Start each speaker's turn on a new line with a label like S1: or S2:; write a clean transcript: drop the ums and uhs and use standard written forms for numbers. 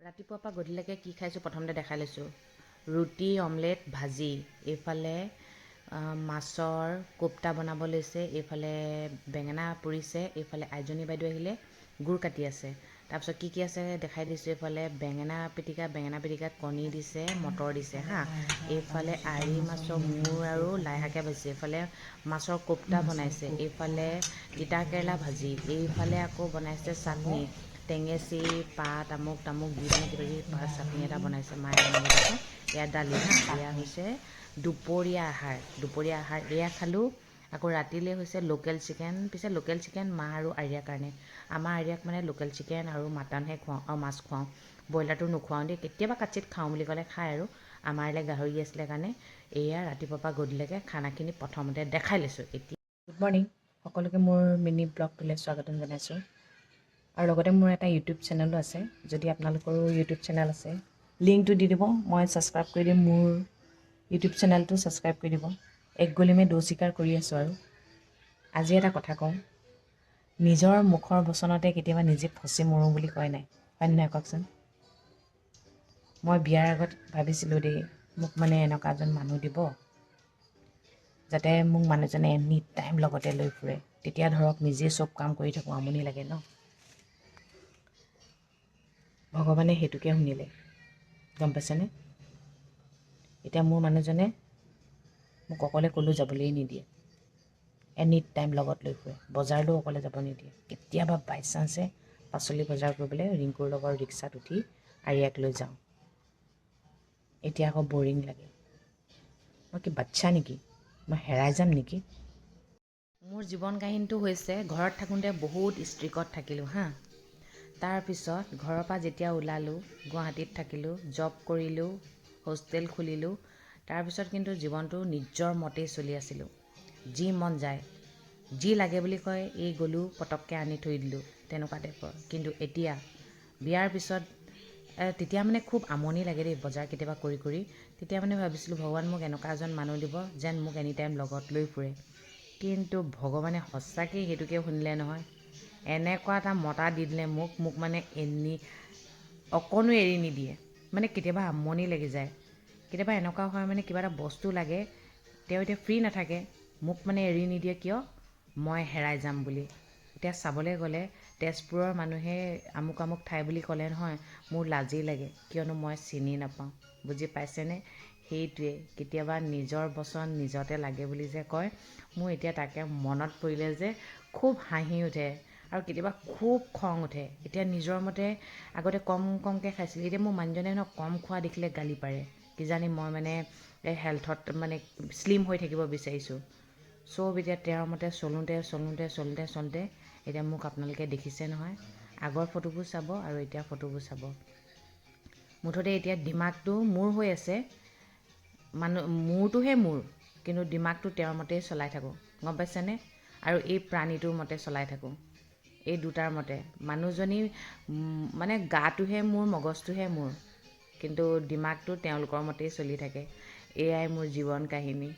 S1: ৰাতিপুৱাৰ পৰা গধূলিলৈকে কি খাইছোঁ প্ৰথমতে দেখাই লৈছোঁ। ৰুটি, অমলেট, ভাজি। এইফালে মাছৰ কোপ্তা বনাব লৈছে, এইফালে বেঙেনা পুৰিছে, এইফালে আইজনী বাইদেউ আহিলে গুৰ কাটি আছে। তাৰপিছত কি আছে দেখাই দিছোঁ। এইফালে বেঙেনা পিটিকাত কণী দিছে, মটৰ দিছে হা। এইফালে আৰি মাছৰ মূৰ আৰু লাই শাকে ভাজিছে। এইফালে মাছৰ কোপ্তা বনাইছে, এইফালে তিতা কেৰেলা ভাজি, এইফালে আকৌ বনাইছে চাটনি, টেঙেচি পাত আমুক তামুক দি পিনে কিবাকিবি চাটনি এটা বনাইছে, মায়ে বনাব দিছে। এয়া দালি হা, এয়া হৈছে দুপৰীয়া আহাৰ। এয়া খালোঁ। আকৌ ৰাতিলৈ হৈছে লোকেল চিকেন। পিছে লোকেল চিকেন মা আৰু আৰিয়াৰ কাৰণে। আমাৰ আৰিয়াক মানে লোকেল চিকেন আৰু মাটনহে খুৱাওঁ আৰু মাছ খুৱাওঁ, ব্ৰইলাৰটো নোখুৱাওঁ দেই। কেতিয়াবা কাচিত খাওঁ বুলি ক'লে খায় আৰু আমাৰলৈ গাহৰি আছিলে কাৰণে। এয়া ৰাতিপুৱাৰ পৰা গধূলিলৈকে খানাখিনি প্ৰথমতে দেখাই লৈছোঁ। এতিয়া গুড মৰ্ণিং, সকলোকে মোৰ মিনি ব্লগটোলৈ স্বাগতম জনাইছোঁ। আৰু লগতে মোৰ এটা ইউটিউব চেনেলো আছে। যদি আপোনালোকৰো ইউটিউব চেনেল আছে, লিংকটো দি দিব, মই ছাবস্ক্ৰাইব কৰি দিম। মোৰ ইউটিউব চেনেলটো ছাবস্ক্ৰাইব কৰি দিব। এক গলিমে দৌ চিকাৰ কৰি আছোঁ। আৰু আজি এটা কথা কওঁ, নিজৰ মুখৰ বচনতে কেতিয়াবা নিজে ফচি মৰোঁ বুলি কয় নাই, হয় নহয় কওকচোন। মই বিয়াৰ আগত ভাবিছিলোঁ দেই, মোক মানে এনেকুৱা এজন মানুহ দিব, যাতে মোক মানুহজনে এনি টাইম লগতে লৈ ফুৰে। তেতিয়া ধৰক নিজে চব কাম কৰি থাকোঁ, আমনি লাগে ন। ভগৱানে সেইটোকে শুনিলে, গম পাইছেনে। এতিয়া মোৰ মানুহজনে মোক অকলে ক'লৈও যাবলৈ নিদিয়ে, এনি টাইম লগত লৈ ফুৰে। বজাৰলৈও অকলে যাব নিদিয়ে। কেতিয়াবা বাই চান্সে পাচলি বজাৰ কৰিবলৈ ৰিংকুৰ লগৰ ৰিক্সাত উঠি আৰিয়াক লৈ যাওঁ। এতিয়া আকৌ বৰিং লাগে। মই কি বাচ্ছা নেকি, মই হেৰাই যাম নেকি। মোৰ জীৱন কাহিনীটো হৈছে, ঘৰত থাকোঁতে বহুত ষ্ট্ৰিকত থাকিলোঁ হা। তাৰপিছত ঘৰৰ পৰা যেতিয়া ওলালোঁ, গুৱাহাটীত থাকিলোঁ, জব কৰিলোঁ, হোষ্টেল খুলিলোঁ। তাৰপিছত কিন্তু জীৱনটো নিজৰ মতেই চলি আছিলোঁ। যি মন যায়, যি লাগে বুলি কয়, এই গ'লোঁ পটককৈ আনি থৈ দিলোঁ, তেনেকুৱা টাইপৰ। কিন্তু এতিয়া বিয়াৰ পিছত তেতিয়া মানে খুব আমনি লাগে দেই বজাৰ কেতিয়াবা কৰি। তেতিয়া মানে ভাবিছিলোঁ, ভগৱান মোক এনেকুৱা এজন মানুহ দিব যেন মোক এনি টাইম লগত লৈ ফুৰে। কিন্তু ভগৱানে সঁচাকৈ সেইটোকে শুনিলে নহয়। এনেকুৱা এটা মতা দি দিলে মোক মানে অকণো এৰি নিদিয়ে। মানে কেতিয়াবা আমনি লাগি যায়। কেতিয়াবা এনেকুৱা হয় মানে কিবা এটা বস্তু লাগে, তেওঁ এতিয়া ফ্ৰী নাথাকে, মোক মানে এৰি নিদিয়ে কিয়, মই হেৰাই যাম বুলি। এতিয়া চাবলৈ গ'লে তেজপুৰৰ মানুহে আমুক ঠাই বুলি ক'লে নহয়, মোৰ লাজেই লাগে, কিয়নো মই চিনি নাপাওঁ। বুজি পাইছেনে। সেইটোৱে, কেতিয়াবা নিজৰ বচন নিজতে লাগে বুলি যে কয়, মোৰ এতিয়া তাকে মনত পৰিলে যে খুব হাঁহি উঠে আৰু কেতিয়াবা খুব খং উঠে। এতিয়া নিজৰ মতে আগতে কমকৈ খাইছিলোঁ, এতিয়া মোৰ মানুহজনে কম খোৱা দেখিলে গালি পাৰে। কিজানি মই মানে হেল্থত মানে শ্লিম হৈ থাকিব বিচাৰিছোঁ। চব এতিয়া তেওঁৰ মতে চলোঁতে এতিয়া মোক আপোনালোকে দেখিছে নহয়। আগৰ ফটোবোৰ চাব আৰু এতিয়া ফটোবোৰ চাব। মুঠতে এতিয়া দিমাগটো মোৰ হৈ আছে, মোৰটোহে মোৰ, কিন্তু দিমাগটো তেওঁৰ মতেই চলাই থাকোঁ, গম পাইছেনে। আৰু এই প্ৰাণীটোৰ মতে চলাই থাকোঁ, এই দুটাৰ মতে। মানুহজনী মানে গাটোহে মোৰ, মগজটোহে মোৰ, কিন্তু দিমাগটো তেওঁলোকৰ মতেই চলি থাকে। এয়াই মোৰ জীৱন কাহিনী।